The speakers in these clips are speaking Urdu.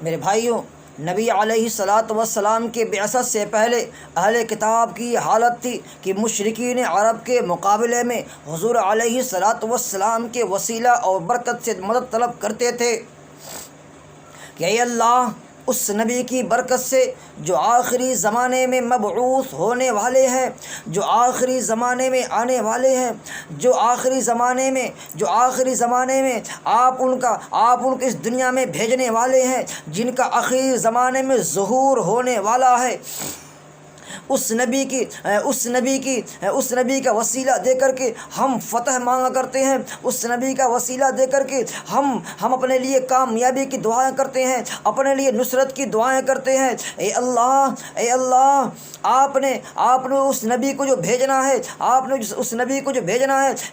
میرے بھائیوں، نبی علیہ الصلاۃ والسلام کے بعثت سے پہلے اہل کتاب کی حالت تھی کہ مشرکین عرب کے مقابلے میں حضور علیہ الصلاۃ والسلام کے وسیلہ اور برکت سے مدد طلب کرتے تھے کہ اے اللہ، اس نبی کی برکت سے جو آخری زمانے میں مبعوث ہونے والے ہیں، جو آخری زمانے میں آنے والے ہیں، جو آخری زمانے میں آپ ان کو اس دنیا میں بھیجنے والے ہیں، جن کا آخری زمانے میں ظہور ہونے والا ہے، اس نبی کا وسیلہ دے کر کے ہم فتح مانگا کرتے ہیں۔ اس نبی کا وسیلہ دے کر کے ہم اپنے لیے کامیابی کی دعائیں کرتے ہیں، اپنے لیے نصرت کی دعائیں کرتے ہیں۔ اے اللہ، آپ نے اس نبی کو جو بھیجنا ہے،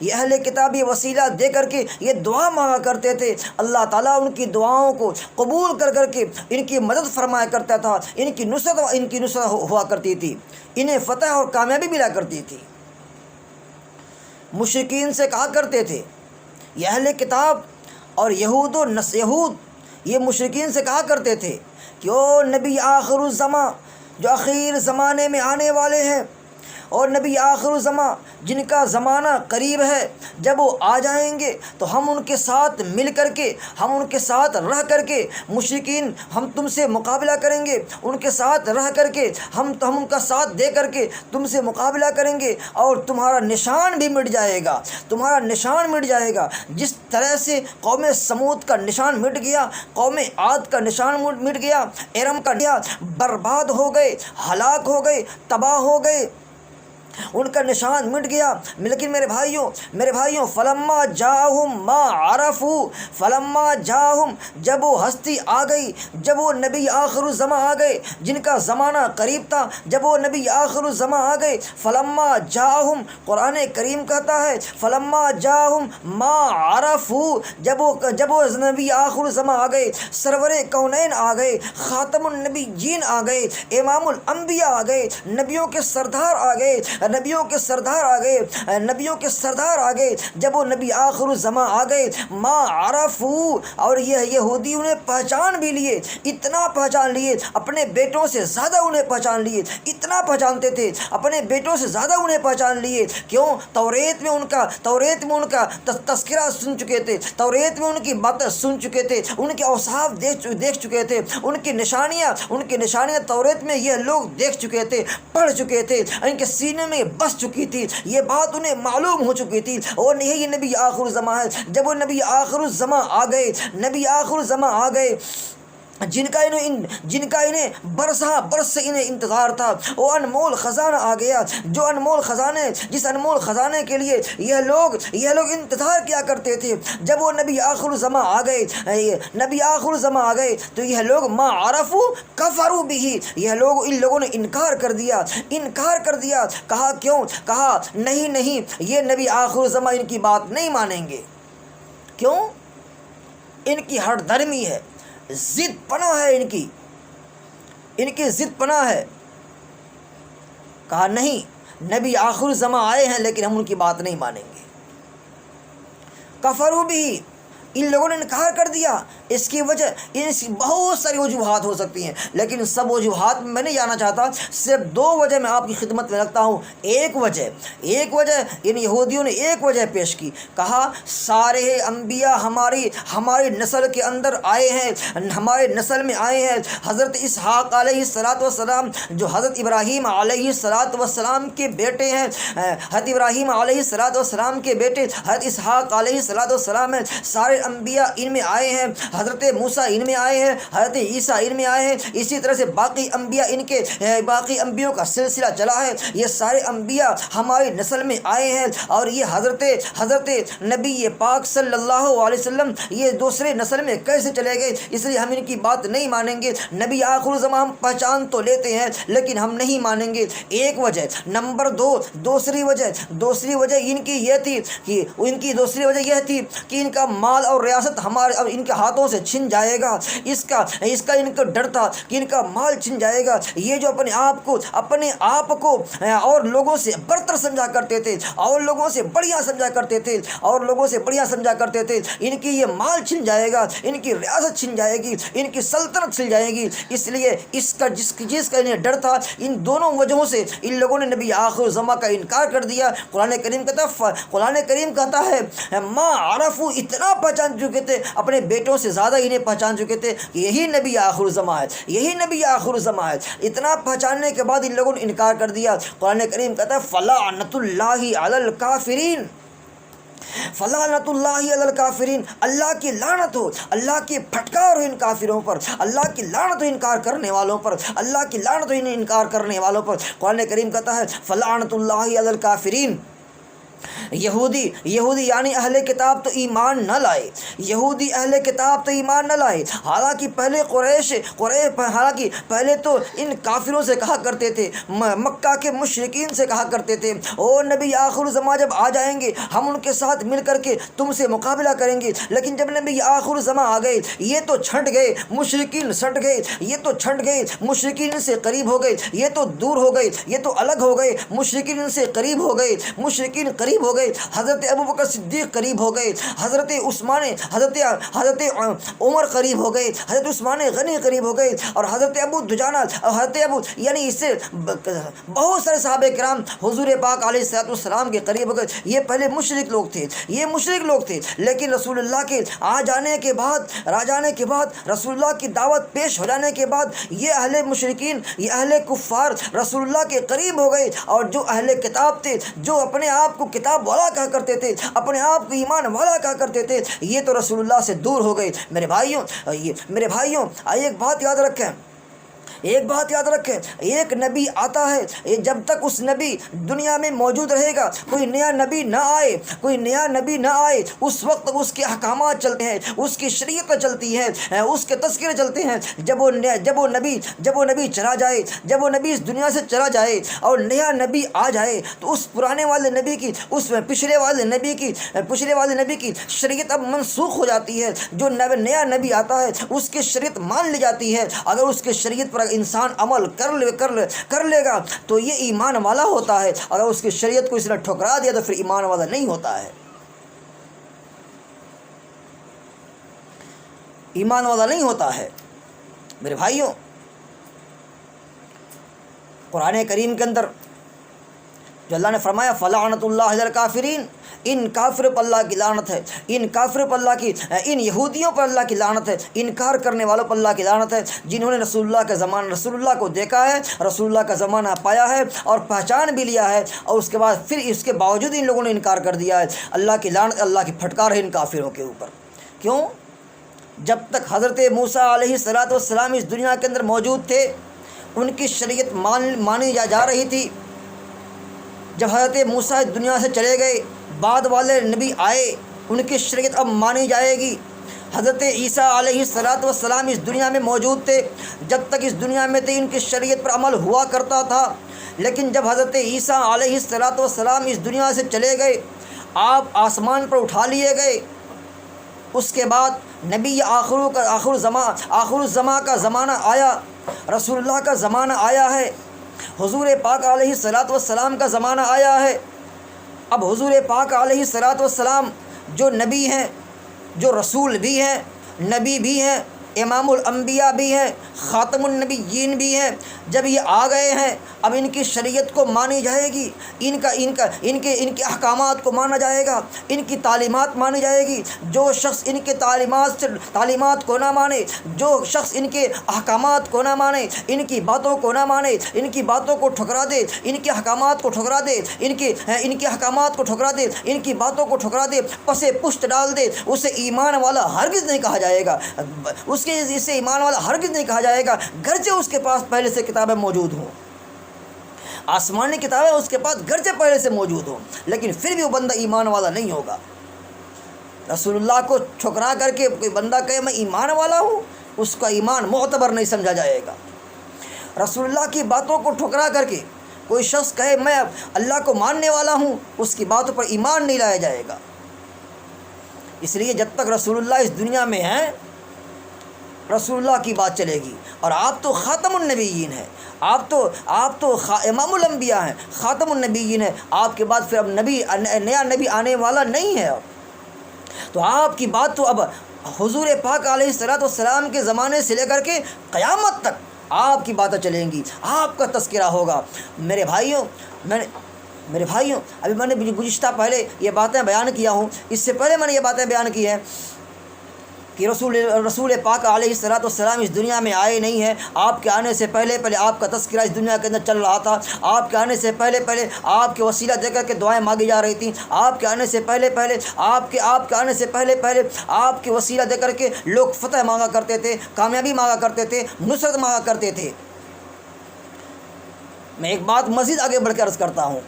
یہ اہل کتابی وسیلہ دے کر کے یہ دعا مانگا کرتے تھے۔ اللہ تعالیٰ ان کی دعاؤں کو قبول کر کے ان کی مدد فرمایا کرتا تھا، ان کی نصرت ہوا کرتی تھی، انہیں فتح اور کامیابی ملا کرتی تھی۔ مشرکین سے کہا کرتے تھے، یہ اہل کتاب اور یہود یہ مشرکین سے کہا کرتے تھے کہ او نبی آخر الزمان، جو آخر زمانے میں آنے والے ہیں، اور نبی آخر الزمان جن کا زمانہ قریب ہے، جب وہ آ جائیں گے تو ہم ان کے ساتھ مل کر کے، ہم ان کے ساتھ رہ کر کے، مشرکین ہم تم سے مقابلہ کریں گے، ان کے ساتھ رہ کر کے ہم ان کا ساتھ دے کر کے تم سے مقابلہ کریں گے، اور تمہارا نشان بھی مٹ جائے گا، جس طرح سے قوم سمود کا نشان مٹ گیا، قوم عاد کا نشان مٹ گیا، ارم کا برباد ہو گئے، ہلاک ہو گئے، تباہ ہو گئے، ان کا نشان مٹ گیا۔ لیکن میرے بھائیوں فلما جاءہم جب وہ ہستی آ گئی، جب وہ نبی آخر الزمان آ گئے جن کا زمانہ قریب تھا، جب وہ نبی آخر الزمان آ گئے، فلما جاءہم، قرآن کریم کہتا ہے فلما جاءہم ما عرفوا، جب وہ نبی آخر الزمان آ گئے، سرور کونین آ گئے، خاتم النبیین آ گئے، امام الانبیاء آ گئے، نبیوں کے سردار آ گئے، جب وہ نبی آخر الزمان آ گئے، ما عرفو، اور یہ یہودی انہیں پہچان بھی لیے، اتنا پہچان لیے، اپنے بیٹوں سے زیادہ انہیں پہچان لیے، اتنا پہچانتے تھے، اپنے بیٹوں سے زیادہ انہیں پہچان لیے۔ کیوں؟ توریت میں ان کا تذکرہ سن چکے تھے، توریت میں ان کی باتیں سن چکے تھے، ان کے اوصاف دیکھ چکے تھے، ان کی نشانیاں توریت میں یہ لوگ دیکھ چکے تھے، پڑھ چکے تھے، ان کے سینے میں بس چکی تھی، یہ بات انہیں معلوم ہو چکی تھی، اور یہی نبی آخر الزمان ہے۔ جب وہ نبی آخر الزمان آ گئے، جن کا انہیں برس سے انہیں انتظار تھا، وہ انمول خزانہ آ گیا، جس انمول خزانے کے لیے یہ لوگ انتظار کیا کرتے تھے۔ جب وہ نبی آخر الزمان آ گئے تو یہ لوگ ما عرفو کفروا بھی، ان لوگوں نے انکار کر دیا۔ کہا کیوں؟ کہا نہیں، یہ نبی آخر الزمان ان کی بات نہیں مانیں گے۔ کیوں؟ ان کی ہٹ دھرمی ہے، ضد پناہ ہے، ان کی ضد پناہ ہے۔ کہا نہیں، نبی آخر الزمان آئے ہیں لیکن ہم ان کی بات نہیں مانیں گے۔ کفروا بھی، ان لوگوں نے انکار کر دیا۔ اس کی وجہ بہت ساری وجوہات ہو سکتی ہیں، لیکن سب وجوہات میں نہیں جانا چاہتا، صرف 2 وجہ میں آپ کی خدمت میں رکھتا ہوں۔ ایک وجہ ان یہودیوں نے ایک وجہ پیش کی، کہا سارے انبیاء ہماری نسل کے اندر آئے ہیں، ہمارے نسل میں آئے ہیں۔ حضرت اسحاق علیہ الصلاۃ والسلام جو حضرت ابراہیم علیہ الصلاۃ والسلام کے بیٹے ہیں، حضرت ابراہیم علیہ الصلاۃ والسلام کے بیٹے حضرت اسحاق علیہ الصلاۃ والسلام ہیں، سارے انبیاء ان میں آئے ہیں، حضرت موسیٰ ان میں آئے ہیں، حضرت عیسیٰ ان میں آئے ہیں، اسی طرح سے باقی انبیاء کا سلسلہ چلا ہے۔ یہ سارے انبیاء ہماری نسل میں آئے ہیں، اور یہ حضرت نبی پاک صلی اللہ علیہ وسلم یہ دوسرے نسل میں کیسے چلے گئے؟ اس لیے ہم ان کی بات نہیں مانیں گے۔ نبی آخر الزمان ہم پہچان تو لیتے ہیں لیکن ہم نہیں مانیں گے، ایک وجہ۔ نمبر 2، دوسری وجہ ان کی یہ تھی کہ ان کا مال اور اور ریاست ہمارے اب ان کے ہاتھوں سے چھن جائے گا، اس کا ان کو ڈر تھا کہ ان کا مال چھن جائے گا۔ یہ جو اپنے آپ کو اور لوگوں سے برتر سمجھا کرتے تھے، اور لوگوں سے بڑھیا سمجھا کرتے تھے، ان کی یہ مال چھن جائے گا، ان کی ریاست چھن جائے گی، ان کی سلطنت چھن جائے گی۔ اس لیے جس چیز کا انہیں ڈر تھا، ان دونوں وجہوں سے ان لوگوں نے نبی آخر الزمان کا انکار کر دیا۔ قرآن کریم کہتا ہے ما عرفو، اتنا پہچان چکے تھے، اپنے بیٹوں سے زیادہ انہیں پہچان چکے تھے کہ یہی نبی آخر الزمان ہے، یہی نبی آخر الزمان ہے۔ اتنا پہچاننے کے بعد ان لوگوں نے انکار کر دیا۔ قرآن کریم کہتا ہے فلعنۃ اللہ علی الکافرین، فلعنۃ اللہ علی الکافرین، اللہ کی لعنت ہو، اللہ کی پھٹکار ہو ان کافروں پر، اللہ کی لعنت ہو انکار کرنے والوں پر، اللہ کی لعنت ہو انکار کرنے والوں پر۔ قرآن کریم کہتا ہے فلعنۃ اللہ علی الکافرین۔ یہودی یعنی اہل کتاب تو ایمان نہ لائے، یہودی اہل کتاب تو ایمان نہ لائے، حالانکہ پہلے تو ان کافروں سے کہا کرتے تھے، مکہ کے مشرکین سے کہا کرتے تھے او نبی آخر الزمان جب آ جائیں گے ہم ان کے ساتھ مل کر کے تم سے مقابلہ کریں گے۔ لیکن جب نبی آخر الزمان آ گئے یہ تو چھٹ گئے، مشرکین سٹ گئے، یہ تو چھٹ گئے، مشرکین سے قریب ہو گئے، یہ تو دور ہو گئے، یہ تو الگ ہو گئے، مشرکین سے قریب ہو گئے، مشرکین قریب ہو گئے، حضرت ابوبکر صدیق قریب ہو گئے، حضرت عمر قریب ہو گئے، حضرت عثمان غنی قریب ہو گئے، اور حضرت ابو دجانہ یعنی اس سے بہت سارے صحابہ کرام حضور پاک علیہ السلام کے قریب ہو گئے۔ یہ پہلے مشرک لوگ تھے، لیکن رسول اللہ کے جانے کے بعد رسول اللہ کی دعوت پیش ہو جانے کے بعد یہ اہل مشرکین، یہ اہل کفار رسول اللہ کے قریب ہو گئے، اور جو اہل کتاب تھے، جو اپنے آپ کو کتاب والا کہا کرتے تھے، اپنے آپ کو ایمان والا کہا کرتے تھے، یہ تو رسول اللہ سے دور ہو گئے۔ میرے بھائیوں ایک بات یاد رکھیں، ایک نبی آتا ہے، جب تک اس نبی دنیا میں موجود رہے گا، کوئی نیا نبی نہ آئے، اس وقت تک اس کے احکامات چلتے ہیں، اس کی شریعت چلتی ہے، اس کے تذکرے چلتے ہیں۔ جب وہ نبی چلا جائے، جب وہ نبی اس دنیا سے چلا جائے اور نیا نبی آ جائے تو اس پرانے والے نبی کی، اس پچھلے والے نبی کی شریعت اب منسوخ ہو جاتی ہے۔ جو نیا نبی آتا ہے اس کی شریعت مان لی جاتی ہے۔ اگر اس کی شریعت پر انسان عمل کر لے گا تو یہ ایمان والا ہوتا ہے، اگر اس کی شریعت کو اس نے ٹھکرا دیا تو پھر ایمان والا نہیں ہوتا ہے، ایمان والا نہیں ہوتا ہے۔ میرے بھائیوں، قرآن کریم کے اندر جو اللہ نے فرمایا فلعنۃ اللہ علی الکافرین، ان کافروں پر اللہ کی لعنت ہے، ان یہودیوں پر اللہ کی لعنت ہے، انکار کرنے والوں پر اللہ کی لعنت ہے، جنہوں نے رسول اللہ کو دیکھا ہے، رسول اللہ کا زمانہ پایا ہے اور پہچان بھی لیا ہے، اور اس کے بعد پھر اس کے باوجود ان لوگوں نے انکار کر دیا ہے۔ اللہ کی لعنت، اللہ کی پھٹکار ہے ان کافروں کے اوپر۔ کیوں؟ جب تک حضرت موسیٰ علیہ السلام اس دنیا کے اندر موجود تھے ان کی شریعت مانی جا رہی تھی۔ جب حضرت موسیٰ اس دنیا سے چلے گئے، بعد والے نبی آئے، ان کی شریعت اب مانی جائے گی۔ حضرت عیسیٰ علیہ السلام اس دنیا میں موجود تھے، جب تک اس دنیا میں تھے ان کی شریعت پر عمل ہوا کرتا تھا، لیکن جب حضرت عیسیٰ علیہ السلام اس دنیا سے چلے گئے، آپ آسمان پر اٹھا لیے گئے، اس کے بعد نبی آخر الزمان کا زمانہ آیا، رسول اللہ کا زمانہ آیا ہے، حضور پاک علیہ السلام کا زمانہ آیا ہے۔ اب حضور پاک علیہ السلام جو نبی ہیں، جو رسول بھی ہیں، نبی بھی ہیں، امام الانبیاء بھی ہیں، خاتم النبیین بھی ہیں، جب یہ آ گئے ہیں اب ان کی شریعت کو مانی جائے گی، ان کے احکامات کو مانا جائے گا، ان کی تعلیمات مانی جائے گی۔ جو شخص ان کے تعلیمات کو نہ مانے، جو شخص ان کے احکامات کو نہ مانے، ان کی باتوں کو نہ مانے، ان کی باتوں کو ٹھکرا دے، ان کے احکامات کو ٹھکرا دے، ان کے احکامات کو ٹھکرا دے، ان کی باتوں کو ٹھکرا دے، پسے پشت ڈال دے، اسے ایمان والا ہرگز نہیں کہا جائے گا، اسے ایمان والا ہرگز نہیں کہا جائے گا، گرچہ اس کے پاس پہلے سے کتابیں موجود ہوں، آسمانی کتابیں اس کے پاس گرچہ پہلے سے موجود ہوں، لیکن پھر بھی وہ بندہ ایمان والا نہیں ہوگا۔ رسول اللہ کو ٹھکرا کر کے کوئی بندہ کہے میں ایمان والا ہوں، اس کا ایمان معتبر نہیں سمجھا جائے گا۔ رسول اللہ کی باتوں کو ٹھکرا کر کے کوئی شخص کہے میں اللہ کو ماننے والا ہوں، اس کی باتوں پر ایمان نہیں لایا جائے گا۔ اس لیے جب تک رسول اللہ اس دنیا میں ہیں رسول اللہ کی بات چلے گی، اور آپ تو خاتم النبیین ہیں، آپ تو امام الانبیاء ہیں، خاتم النبیین ہیں، آپ کے بعد پھر اب نیا نبی آنے والا نہیں ہے اب، تو آپ کی بات تو اب حضور پاک علیہ الصلوۃ والسلام کے زمانے سے لے کر کے قیامت تک آپ کی باتیں چلیں گی، آپ کا تذکرہ ہوگا۔ میرے بھائیوں ابھی میں نے گزشتہ پہلے یہ باتیں بیان کیا ہوں، اس سے پہلے میں نے یہ باتیں بیان کی ہیں کہ رسول پاک علیہ الصلوۃ والسلام اس دنیا میں آئے نہیں ہیں، آپ کے آنے سے پہلے آپ کا تذکرہ اس دنیا کے اندر چل رہا تھا، آپ کے آنے سے پہلے آپ کے وسیلہ دے کر کے دعائیں مانگی جا رہی تھیں، آپ کے آنے سے پہلے آپ کے آنے سے پہلے آپ کے وسیلہ دے کر کے لوگ فتح مانگا کرتے تھے، کامیابی مانگا کرتے تھے، نصرت مانگا کرتے تھے۔ میں ایک بات مزید آگے بڑھ کے عرض کرتا ہوں،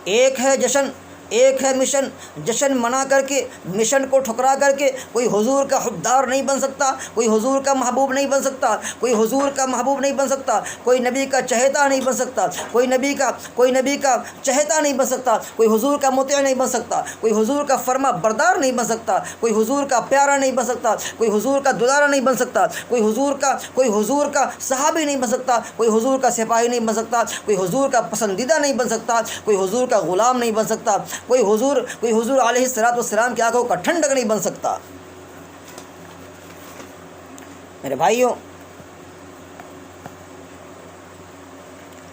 ایک ہے جشن، ایک ہے مشن، جشن منا کر کے مشن کو ٹھکرا کر کے کوئی حضور کا حبدار نہیں بن سکتا، کوئی حضور کا محبوب نہیں بن سکتا، کوئی حضور کا محبوب نہیں بن سکتا، کوئی نبی کا چہیتا نہیں بن سکتا، کوئی نبی کا چہیتا نہیں بن سکتا، کوئی حضور کا مطیع نہیں بن سکتا، کوئی حضور کا فرما بردار نہیں بن سکتا، کوئی حضور کا پیارا نہیں بن سکتا، کوئی حضور کا دلارا نہیں بن سکتا، کوئی حضور کا صحابی نہیں بن سکتا، کوئی حضور کا سپاہی نہیں بن سکتا، کوئی حضور کا پسندیدہ نہیں بن سکتا، کوئی حضور کا غلام نہیں بن سکتا، کوئی حضور علیہ الصلوۃ والسلام کی آنکھوں کا ٹھنڈک نہیں بن سکتا۔ میرے بھائیوں،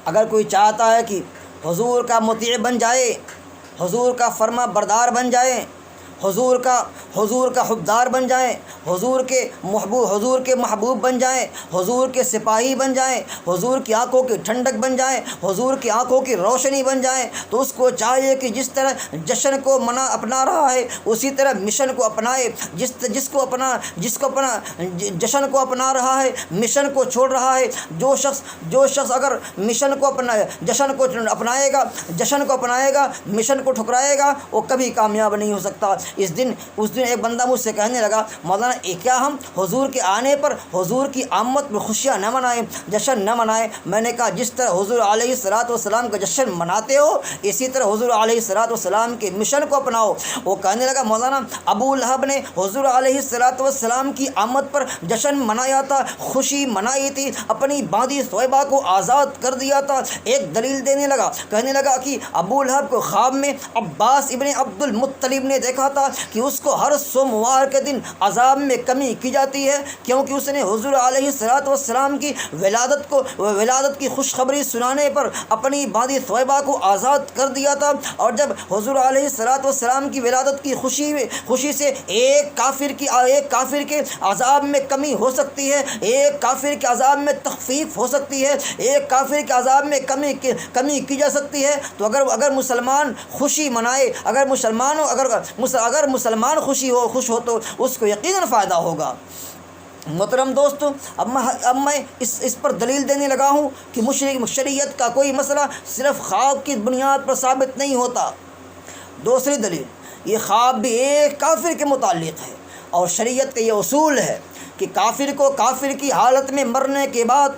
اگر کوئی چاہتا ہے کہ حضور کا مطیع بن جائے، حضور کا فرما بردار بن جائے، حضور کا حبدار بن جائیں، حضور کے محبوب بن جائیں، حضور کے سپاہی بن جائیں، حضور کی آنکھوں کی ٹھنڈک بن جائیں، حضور کی آنکھوں کی روشنی بن جائیں، تو اس کو چاہیے کہ جس طرح جشن کو اپنا رہا ہے اسی طرح مشن کو اپنائے، جس کو اپنا جشن کو اپنا رہا ہے مشن کو چھوڑ رہا ہے، جو شخص اگر مشن کو جشن کو اپنائے گا مشن کو ٹھکرائے گا، وہ کبھی کامیاب نہیں ہو سکتا۔ اس دن ایک بندہ مجھ سے کہنے لگا، مولانا کیا ہم حضور کے آنے پر حضور کی آمد میں خوشیاں نہ منائیں، جشن نہ منائیں؟ میں نے کہا جس طرح حضور علیہ الصلوۃ والسلام کا جشن مناتے ہو اسی طرح حضور علیہ الصلوۃ والسلام کے مشن کو اپناؤ۔ وہ کہنے لگا، مولانا ابو لہب نے حضور علیہ الصلوۃ والسلام کی آمد پر جشن منایا تھا، خوشی منائی تھی، اپنی باندی ثویبہ کو آزاد کر دیا تھا۔ ایک دلیل دینے لگا، کہنے لگا کہ ابو لہب کو خواب میں عباس ابن عبد المطلب نے دیکھا تھا کہ اس کو ہر سوموار کے دن عذاب میں کمی کی جاتی ہے، کیونکہ اس نے حضور علیہ الصلوۃ والسلام کی ولادت کی خوشخبری سنانے پر اپنی باندی ثویبہ کو آزاد کر دیا تھا۔ اور جب حضور علیہ الصلوۃ والسلام کی ولادت کی خوشی سے ایک کافر کے عذاب میں کمی ہو سکتی ہے، ایک کافر کے عذاب میں تخفیف ہو سکتی ہے، ایک کافر کے عذاب میں کمی کی جا سکتی ہے، تو اگر مسلمان خوشی منائے، اگر مسلمان خوش ہو تو اس کو یقیناً فائدہ ہوگا۔ محترم دوستو، اب میں اس پر دلیل دینے لگا ہوں کہ شریعت کا کوئی مسئلہ صرف خواب کی بنیاد پر ثابت نہیں ہوتا۔ دوسری دلیل، یہ خواب بھی ایک کافر کے متعلق ہے، اور شریعت کا یہ اصول ہے کہ کافر کی حالت میں مرنے کے بعد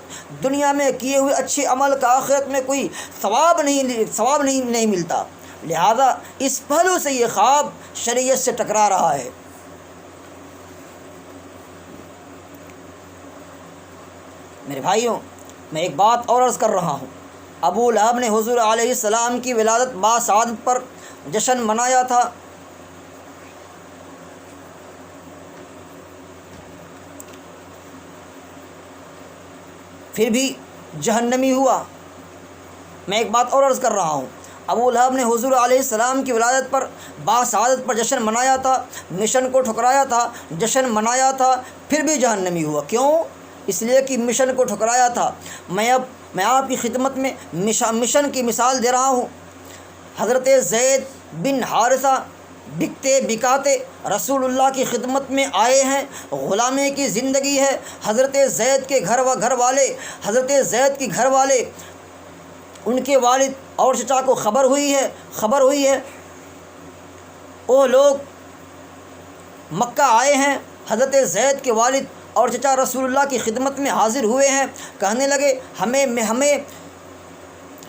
دنیا میں کیے ہوئے اچھے عمل کا آخرت میں کوئی ثواب نہیں ملتا، لہذا اس پہلو سے یہ خواب شریعت سے ٹکرا رہا ہے۔ میرے بھائیوں، میں ایک بات اور عرض کر رہا ہوں، ابو لہب نے حضور علیہ السلام کی ولادت باسعادت پر جشن منایا تھا، پھر بھی جہنمی ہوا۔ میں ایک بات اور عرض کر رہا ہوں، ابو لہب نے حضور علیہ السلام کی ولادت پر باسعادت پر جشن منایا تھا، مشن کو ٹھکرایا تھا، جشن منایا تھا، پھر بھی جہنمی ہوا۔ کیوں؟ اس لیے کہ مشن کو ٹھکرایا تھا۔ میں آپ کی خدمت میں مشن کی مثال دے رہا ہوں۔ حضرت زید بن حارثہ بکتے بکاتے رسول اللہ کی خدمت میں آئے ہیں، غلامی کی زندگی ہے۔ حضرت زید کے گھر والے ان کے والد اور چچا کو خبر ہوئی ہے وہ لوگ مکہ آئے ہیں۔ حضرت زید کے والد اور چچا رسول اللہ کی خدمت میں حاضر ہوئے ہیں، کہنے لگے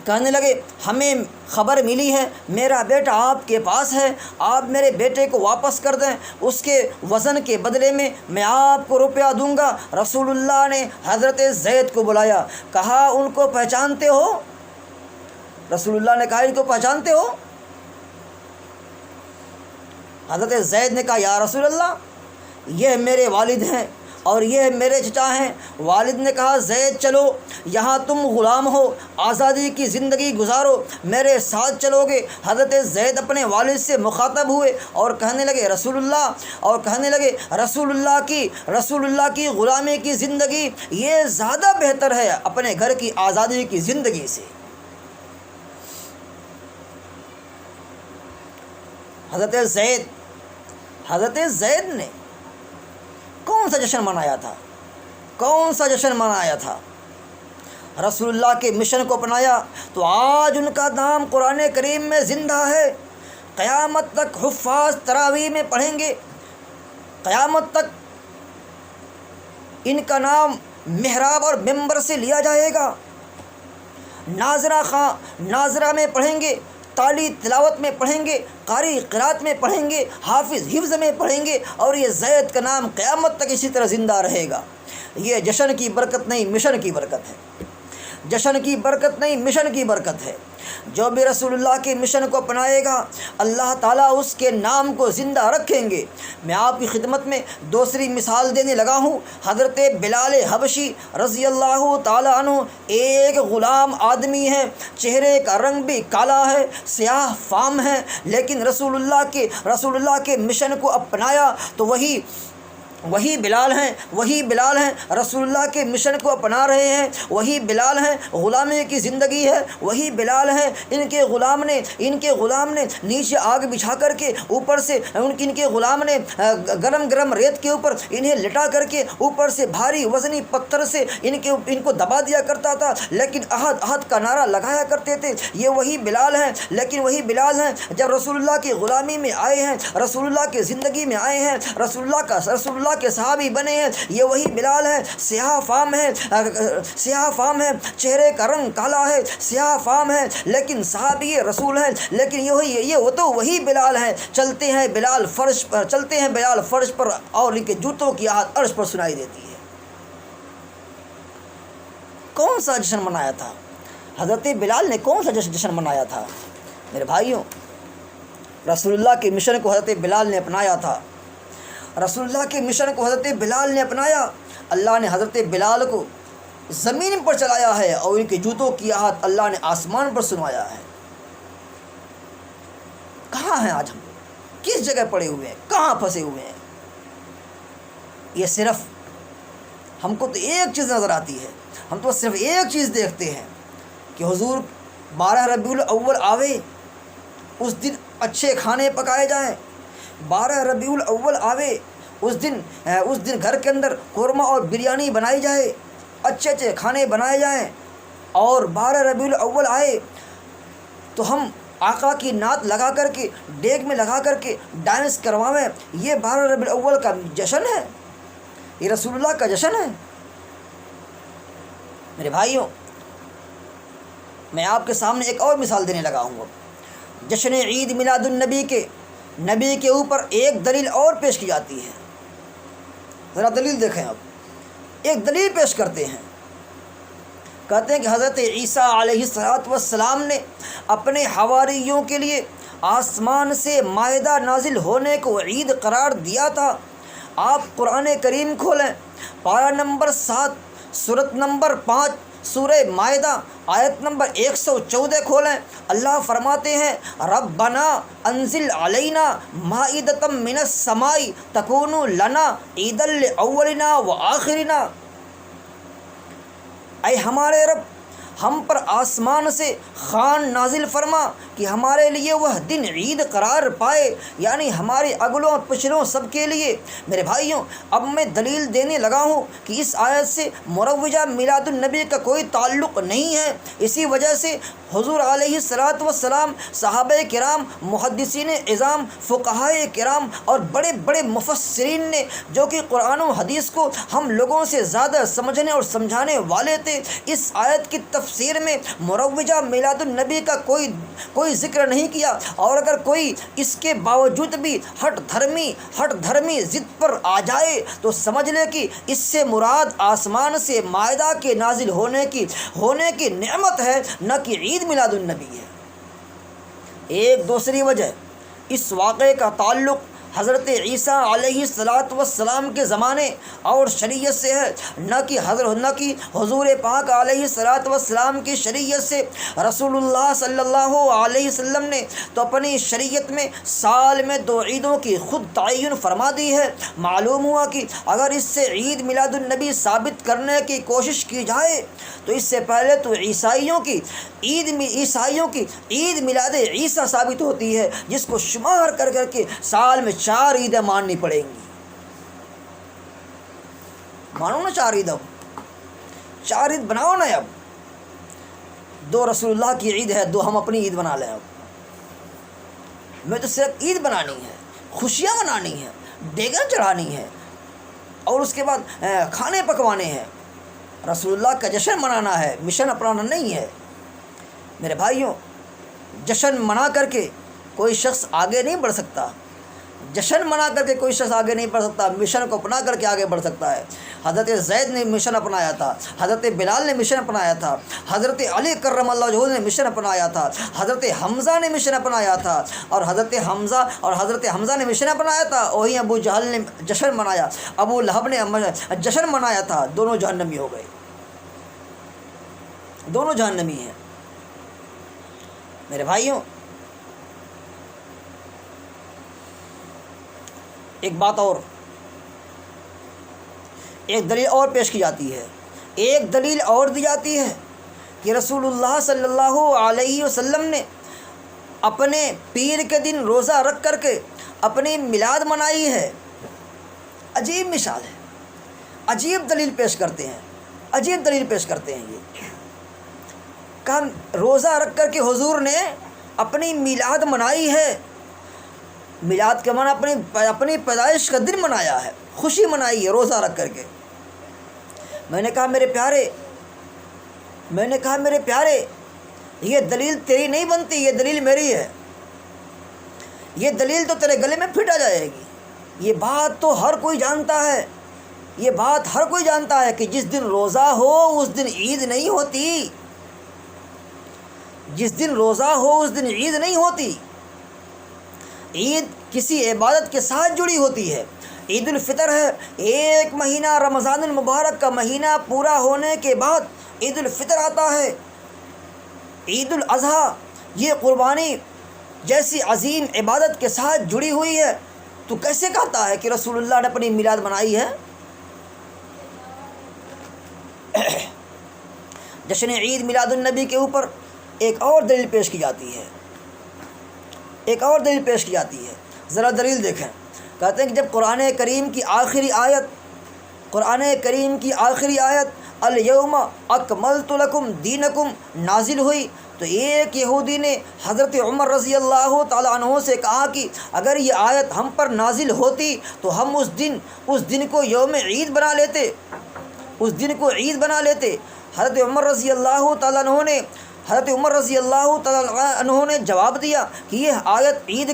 کہنے لگے ہمیں خبر ملی ہے میرا بیٹا آپ کے پاس ہے، آپ میرے بیٹے کو واپس کر دیں، اس کے وزن کے بدلے میں آپ کو روپیہ دوں گا۔ رسول اللہ نے حضرت زید کو بلایا، کہا ان کو پہچانتے ہو؟ رسول اللہ نے کہا ان کو پہچانتے ہو؟ حضرت زید نے کہا یا رسول اللہ یہ میرے والد ہیں اور یہ میرے چچا ہیں۔ والد نے کہا زید چلو، یہاں تم غلام ہو، آزادی کی زندگی گزارو، میرے ساتھ چلو گے۔ حضرت زید اپنے والد سے مخاطب ہوئے اور کہنے لگے رسول اللہ کی غلامی کی زندگی یہ زیادہ بہتر ہے اپنے گھر کی آزادی کی زندگی سے۔ حضرت زید نے کون سا جشن منایا تھا؟ رسول اللہ کے مشن کو اپنایا تو آج ان کا نام قرآن کریم میں زندہ ہے۔ قیامت تک حفاظ تراویح میں پڑھیں گے، قیامت تک ان کا نام محراب اور ممبر سے لیا جائے گا۔ ناظرہ میں پڑھیں گے، تالی تلاوت میں پڑھیں گے، قاری قرات میں پڑھیں گے، حافظ حفظ میں پڑھیں گے، اور یہ زید کا نام قیامت تک اسی طرح زندہ رہے گا۔ یہ جشن کی برکت نہیں، مشن کی برکت ہے۔ جشن کی برکت نہیں، مشن کی برکت ہے۔ جو بھی رسول اللہ کے مشن کو اپنائے گا اللہ تعالیٰ اس کے نام کو زندہ رکھیں گے۔ میں آپ کی خدمت میں دوسری مثال دینے لگا ہوں۔ حضرت بلال حبشی رضی اللہ تعالیٰ عنہ ایک غلام آدمی ہے، چہرے کا رنگ بھی کالا ہے، سیاہ فام ہے، لیکن رسول اللہ کے مشن کو اپنایا تو وہی بلال ہیں، رسول اللہ کے مشن کو اپنا رہے ہیں، وہی بلال ہیں، غلامی کی زندگی ہے، وہی بلال ہیں۔ ان کے غلام نے نیچے آگ بچھا کر کے اوپر سے ان کے غلام نے گرم ریت کے اوپر انہیں لٹا کر کے اوپر سے بھاری وزنی پتھر سے ان کو دبا دیا کرتا تھا، لیکن احد کا نعرہ لگایا کرتے تھے۔ یہ وہی بلال ہیں، لیکن وہی بلال ہیں جب رسول اللہ کی غلامی میں آئے ہیں، رسول اللہ کی زندگی میں آئے ہیں، رسول اللہ کے صحابی بنے ہیں، یہ وہی بلال ہے، سیاہ فام ہے، چہرے کا رنگ کالا ہے، سیاہ فام ہے، لیکن صحابی رسول ہیں، لیکن یہ تو وہی بلال ہیں۔ چلتے ہیں بلال فرش پر اور ان کے جوتوں کی آہٹ عرش پر سنائی دیتی ہے۔ کون سا جشن منایا تھا حضرت بلال نے؟ کون سا جشن منایا تھا؟ میرے بھائیوں، رسول اللہ کے مشن کو حضرت بلال نے اپنایا تھا، رسول اللہ کے مشن کو حضرت بلال نے اپنایا۔ اللہ نے حضرت بلال کو زمین پر چلایا ہے اور ان کے جوتوں کی آہٹ اللہ نے آسمان پر سنوایا ہے۔ کہاں ہیں آج ہم لوگ؟ کس جگہ پڑے ہوئے ہیں؟ کہاں پھنسے ہوئے ہیں؟ یہ صرف ہم کو تو ایک چیز نظر آتی ہے، ہم تو صرف ایک چیز دیکھتے ہیں کہ حضور 12 ربیع الاول آوے، اس دن اچھے کھانے پکائے جائیں، 12 ربیع الاول آوے، اس دن گھر کے اندر قورمہ اور بریانی بنائی جائے، اچھے کھانے بنائے جائیں، اور 12 ربیع الاول آئے تو ہم آقا کی نعت لگا کر کے ڈیگ میں لگا کر کے ڈانس کرواویں۔ یہ 12 ربیع الاول کا جشن ہے؟ یہ رسول اللہ کا جشن ہے؟ میرے بھائیوں، میں آپ کے سامنے ایک اور مثال دینے لگا ہوں۔ جشن عید میلاد النبی کے نبی کے اوپر ایک دلیل اور پیش کی جاتی ہے۔ ذرا دلیل دیکھیں، اب ایک دلیل پیش کرتے ہیں۔ کہتے ہیں کہ حضرت عیسیٰ علیہ السلام نے اپنے حواریوں کے لیے آسمان سے مائدہ نازل ہونے کو عید قرار دیا تھا۔ آپ قرآن کریم کھولیں، پارہ نمبر 7 سورت نمبر 5 سورہ مائدہ آیت نمبر 114 کھولیں۔ اللہ فرماتے ہیں ربنا انزل علینا مائدۃ من السماء تکون لنا عیدا لاولنا وآخرنا۔ اے ہمارے رب، ہم پر آسمان سے خوان نازل فرما کہ ہمارے لیے وہ دن عید قرار پائے، یعنی ہمارے اگلوں اور پچھلوں سب کے لیے۔ میرے بھائیوں، اب میں دلیل دینے لگا ہوں کہ اس آیت سے مروجہ میلاد النبی کا کوئی تعلق نہیں ہے۔ اسی وجہ سے حضور علیہ السلام، صحابہ کرام، محدثین اعظام، فقہائے کرام اور بڑے بڑے مفسرین نے جو کہ قرآن و حدیث کو ہم لوگوں سے زیادہ سمجھنے اور سمجھانے والے تھے، اس آیت کی تفسیر میں مروجہ میلاد النبی کا کوئی ذکر نہیں کیا، اور اگر کوئی اس کے باوجود بھی ہٹ دھرمی ضد پر آ جائے تو سمجھ لے کہ اس سے مراد آسمان سے مائدہ کے نازل ہونے کی نعمت ہے، نہ کہ عید میلاد النبی ہے۔ ایک دوسری وجہ اس واقعے کا تعلق حضرت عیسیٰ علیہ السلام کے زمانے اور شریعت سے ہے، نہ کہ حضور پاک علیہ السلام کی شریعت سے۔ رسول اللہ صلی اللہ علیہ وسلم نے تو اپنی شریعت میں سال میں 2 عیدوں کی خود تعین فرما دی ہے۔ معلوم ہوا کہ اگر اس سے عید میلاد النبی ثابت کرنے کی کوشش کی جائے تو اس سے پہلے تو عیسائیوں کی عید میلاد عیسیٰ ثابت ہوتی ہے، جس کو شمار کر کے سال میں 4 عیدیں ماننی پڑیں گی۔ مانو نا 4 عید، اب 4 عید بناؤ نا، اب 2 رسول اللہ کی عید ہے، 2 ہم اپنی عید بنا لیں۔ اب میں تو صرف عید بنانی ہے، خوشیاں منانی ہیں، دیگر چڑھانی ہے، اور اس کے بعد کھانے پکوانے ہیں، رسول اللہ کا جشن منانا ہے، مشن اپنانا نہیں ہے۔ میرے بھائیوں، جشن منا کر کے کوئی شخص آگے نہیں بڑھ سکتا، جشن منا کر کے کوئی شخص آگے نہیں بڑھ سکتا، مشن کو اپنا کر کے آگے بڑھ سکتا ہے۔ حضرت زید نے مشن اپنایا تھا، حضرت بلال نے مشن اپنایا تھا، حضرت علی کرم اللہ وجہہ نے مشن اپنایا تھا، حضرت حمزہ نے مشن اپنایا تھا، اور حضرت حمزہ نے مشن اپنایا تھا، وہیں ابو جہل نے جشن منایا، ابو لہب نے جشن منایا تھا، دونوں جہنمی ہو گئے، دونوں جہنمی ہیں۔ میرے بھائیوں، ایک بات اور، ایک دلیل اور پیش کی جاتی ہے، ایک دلیل اور دی جاتی ہے کہ رسول اللہ صلی اللہ علیہ وسلم نے اپنے پیر کے دن روزہ رکھ کر کے اپنی میلاد منائی ہے۔ عجیب مثال ہے، عجیب دلیل پیش کرتے ہیں یہ کہ روزہ رکھ کر کے حضور نے اپنی میلاد منائی ہے۔ میلاد کے معنی اپنی پیدائش کا دن منایا ہے، خوشی منائی ہے روزہ رکھ کر کے۔ میں نے کہا میرے پیارے، یہ دلیل تیری نہیں بنتی، یہ دلیل میری ہے، یہ دلیل تو تیرے گلے میں پھٹ آ جائے گی۔ یہ بات تو ہر کوئی جانتا ہے کہ جس دن روزہ ہو اس دن عید نہیں ہوتی، جس دن روزہ ہو اس دن عید نہیں ہوتی، عید کسی عبادت کے ساتھ جڑی ہوتی ہے۔ عید الفطر ہے، 1 مہینہ رمضان المبارک کا مہینہ پورا ہونے کے بعد عید الفطر آتا ہے۔ عید الاضحیٰ یہ قربانی جیسی عظیم عبادت کے ساتھ جڑی ہوئی ہے، تو کیسے کہتا ہے کہ رسول اللہ نے اپنی میلاد منائی ہے؟ جشن عید میلاد النبی کے اوپر ایک اور دلیل پیش کی جاتی ہے، ذرا دلیل دیکھیں۔ کہتے ہیں کہ جب قرآن کریم کی آخری آیت الیوم اکملت لکم دینکم نازل ہوئی تو ایک یہودی نے حضرت عمر رضی اللہ تعالیٰ عنہ سے کہا کہ اگر یہ آیت ہم پر نازل ہوتی تو ہم اس دن کو یوم عید بنا لیتے، حضرت عمر رضی اللہ تعالیٰ عنہ نے جواب دیا کہ یہ آیت عید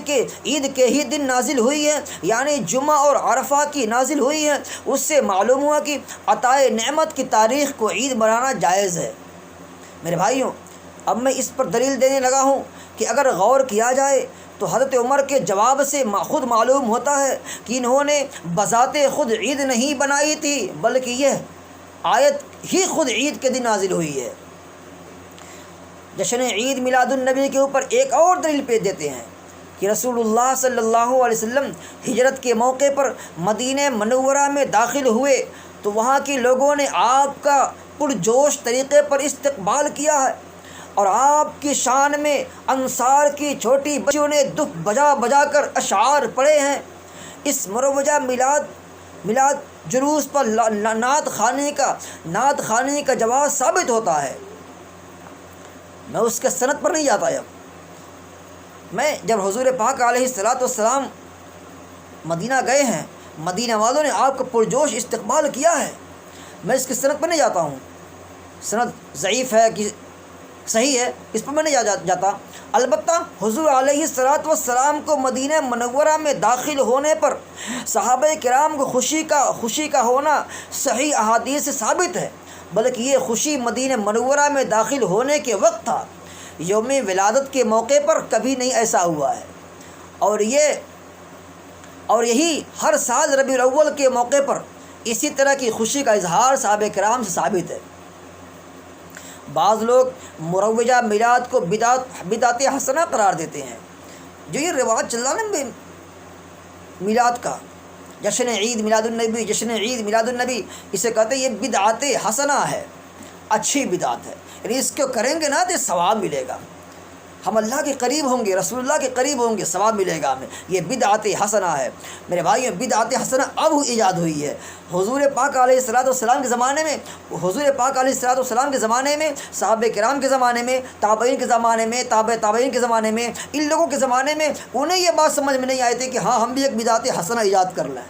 کے ہی دن نازل ہوئی ہے، یعنی جمعہ اور عرفہ کی نازل ہوئی ہے۔ اس سے معلوم ہوا کہ عطائے نعمت کی تاریخ کو عید بنانا جائز ہے۔ میرے بھائیوں، اب میں اس پر دلیل دینے لگا ہوں کہ اگر غور کیا جائے تو حضرت عمر کے جواب سے خود معلوم ہوتا ہے کہ انہوں نے بذات خود عید نہیں بنائی تھی، بلکہ یہ آیت ہی خود عید کے دن نازل ہوئی ہے۔ جشن عید میلاد النبی کے اوپر ایک اور دلیل پیش دیتے ہیں کہ رسول اللہ صلی اللہ علیہ وسلم ہجرت کے موقع پر مدینہ منورہ میں داخل ہوئے تو وہاں کے لوگوں نے آپ کا پرجوش طریقے پر استقبال کیا ہے، اور آپ کی شان میں انصار کی چھوٹی بچیوں نے دف بجا کر اشعار پڑھے ہیں۔ اس مروجہ میلاد جلوس پر نعت خوانی کا جواز ثابت ہوتا ہے۔ میں اس کے سند پر نہیں جاتا۔ میں جب حضور پاک علیہ السلام مدینہ گئے ہیں، مدینہ والوں نے آپ کا پرجوش استقبال کیا ہے، میں اس کی سند پر نہیں جاتا ہوں۔ سند ضعیف ہے کہ صحیح ہے، اس پر میں نہیں جاتا۔ البتہ حضور علیہ الصلوۃ والسلام کو مدینہ منورہ میں داخل ہونے پر صحابہ کرام کو خوشی کا ہونا صحیح احادیث سے ثابت ہے، بلکہ یہ خوشی مدینہ منورہ میں داخل ہونے کے وقت تھا، یوم ولادت کے موقع پر کبھی نہیں ایسا ہوا ہے، اور یہی ہر سال ربیع الاول کے موقع پر اسی طرح کی خوشی کا اظہار صحابہ کرام سے ثابت ہے۔ بعض لوگ مروجہ میلاد کو بدعت حسنہ قرار دیتے ہیں۔ جو یہ رواج چل رہا ہے نا میلاد کا، جشن عید میلاد النبی، اسے کہتے ہیں یہ بدعت حسنہ ہے، اچھی بدعت ہے، یعنی اس کو کریں گے نا تو ثواب ملے گا، ہم اللہ کے قریب ہوں گے، رسول اللہ کے قریب ہوں گے، ثواب ملے گا ہمیں، یہ بدعت حسنہ ہے۔ میرے بھائیوں، بدعت حسنہ اب ایجاد ہوئی ہے۔ حضور پاک علیہ الصلوۃ والسلام کے زمانے میں، صحابہ کرام کے زمانے میں، تابعین کے زمانے میں، تابعین کے زمانے میں، ان لوگوں کے زمانے میں انہیں یہ بات سمجھ میں نہیں آئی تھی کہ ہاں ہم بھی ایک بدعت حسنہ ایجاد کر لیں۔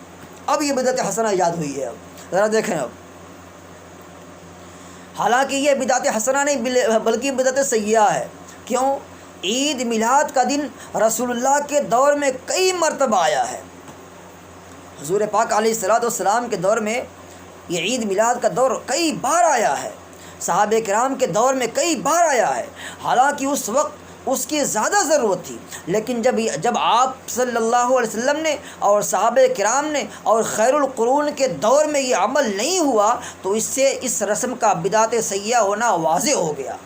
اب یہ بدعت حسنہ ایجاد ہوئی ہے، اب ذرا دیکھیں۔ اب حالانکہ یہ بدعت حسنہ نہیں بلکہ بدعت سیئہ ہے۔ کیوں؟ عید میلاد کا دن رسول اللہ کے دور میں کئی مرتبہ آیا ہے۔ حضور پاک علیہ الصلوۃ والسلام کے دور میں یہ عید میلاد کا دور کئی بار آیا ہے، صحابہ کرام کے دور میں کئی بار آیا ہے، حالانکہ اس وقت اس کی زیادہ ضرورت تھی، لیکن جب آپ صلی اللہ علیہ وسلم نے اور صحابہ کرام نے اور خیر القرون کے دور میں یہ عمل نہیں ہوا تو اس سے اس رسم کا بدعت سیئہ ہونا واضح ہو گیا،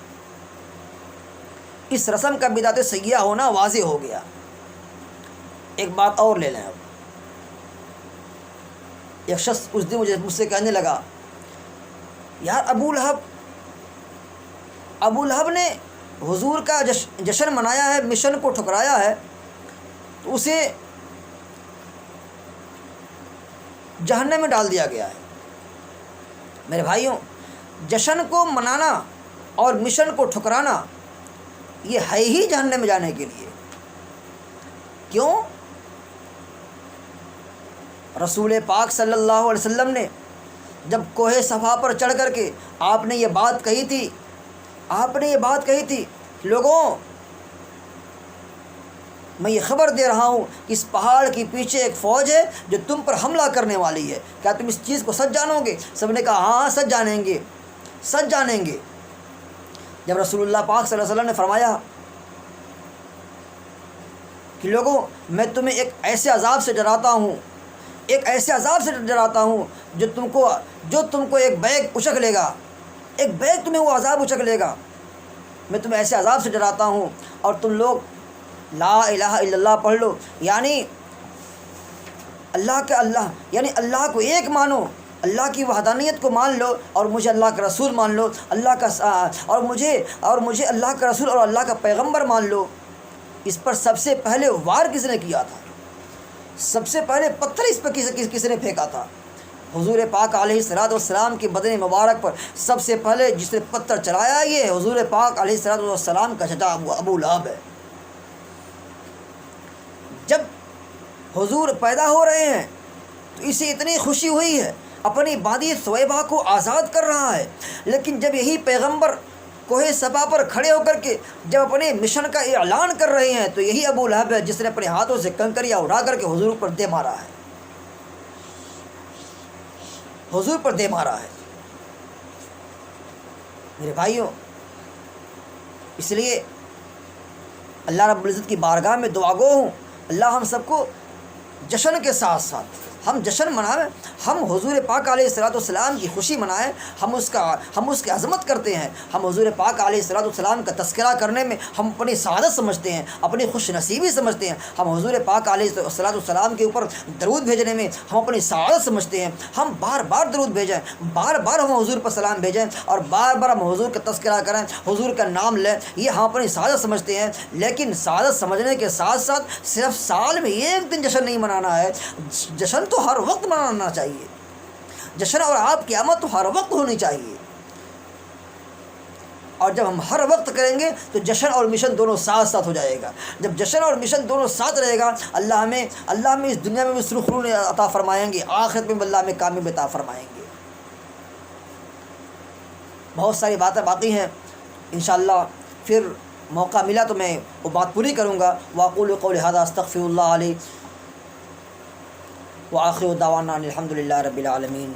اس رسم کا بدعت سیئہ ہونا واضح ہو گیا۔ ایک بات اور لے لیں۔ اب ایک شخص اس دن مجھ سے کہنے لگا، یار ابو لہب نے حضور کا جشن منایا ہے، مشن کو ٹھکرایا ہے، تو اسے جہنم میں ڈال دیا گیا ہے۔ میرے بھائیوں، جشن کو منانا اور مشن کو ٹھکرانا یہ ہے ہی جہنم میں جانے کے لیے۔ کیوں؟ رسول پاک صلی اللہ علیہ وسلم نے جب کوہ صفا پر چڑھ کر کے آپ نے یہ بات کہی تھی، لوگوں میں یہ خبر دے رہا ہوں کہ اس پہاڑ کے پیچھے ایک فوج ہے جو تم پر حملہ کرنے والی ہے، کیا تم اس چیز کو سچ جانو گے؟ سب نے کہا ہاں سچ جانیں گے۔ جب رسول اللہ پاک صلی اللہ علیہ وسلم نے فرمایا کہ لوگوں میں تمہیں ایک ایسے عذاب سے ڈراتا ہوں جو تم کو ایک بیگ اچک لے گا، تمہیں وہ عذاب اچک لے گا، میں تمہیں ایسے عذاب سے ڈراتا ہوں، اور تم لوگ لا الہ الا اللہ پڑھ لو، یعنی اللہ کو ایک مانو، اللہ کی وحدانیت کو مان لو، اور مجھے اللہ کا رسول مان لو، اور مجھے اللہ کا رسول اور اللہ کا پیغمبر مان لو۔ اس پر سب سے پہلے وار کس نے کیا تھا؟ سب سے پہلے پتھر اس پر کس نے پھینکا تھا؟ حضور پاک علیہ الصلوۃ والسلام کے بدن مبارک پر سب سے پہلے جس نے پتھر چلایا یہ حضور پاک علیہ الصلوۃ والسلام کا چچا ابو لہب ہے۔ جب حضور پیدا ہو رہے ہیں تو اسے اتنی خوشی ہوئی ہے، اپنی بادی ثویبہ کو آزاد کر رہا ہے، لیکن جب یہی پیغمبر کوہ صفا پر کھڑے ہو کر کے جب اپنے مشن کا اعلان کر رہے ہیں تو یہی ابو لہب ہے جس نے اپنے ہاتھوں سے کنکریاں اڑا کر کے حضور پر دے مارا ہے۔ میرے بھائیوں، اس لیے اللہ رب العزت کی بارگاہ میں دعا گو ہوں، اللہ ہم سب کو جشن کے ساتھ ساتھ ہم جشن منائیں، ہم حضور پاک علیہ الصلوۃ والسلام کی خوشی منائیں، ہم اس کی عظمت کرتے ہیں، ہم حضور پاک علیہ الصلوۃ والسلام کا تذکرہ کرنے میں ہم اپنی سعادت سمجھتے ہیں، اپنی خوش نصیبی سمجھتے ہیں، ہم حضور پاک علیہ الصلوۃ والسلام کے اوپر درود بھیجنے میں ہم اپنی سعادت سمجھتے ہیں، ہم بار بار درود بھیجیں، بار بار ہم حضور پر سلام بھیجیں، اور بار بار ہم حضور کا تذکرہ کریں، حضور کا نام لیں، یہ ہم اپنی سعادت سمجھتے ہیں۔ لیکن سعادت سمجھنے کے ساتھ ساتھ صرف سال میں ایک دن جشن نہیں منانا ہے، جشن تو ہر وقت منانا چاہیے، جشن اور آپ کی آمد تو ہر وقت ہونی چاہیے، اور جب ہم ہر وقت کریں گے تو جشن اور مشن دونوں ساتھ ساتھ ہو جائے گا۔ جب جشن اور مشن دونوں ساتھ رہے گا، اللہ ہمیں اس دنیا میں بھی سرخرو عطا فرمائیں گے، آخرت میں بھی اللہ ہمیں کامیابی عطا فرمائیں گے۔ بہت ساری باتیں باقی ہیں، انشاءاللہ پھر موقع ملا تو میں وہ بات پوری کروں گا۔ واقول قولی ھذا استغفر اللہ علی وآخر دعوانا الحمد للہ رب العالمین۔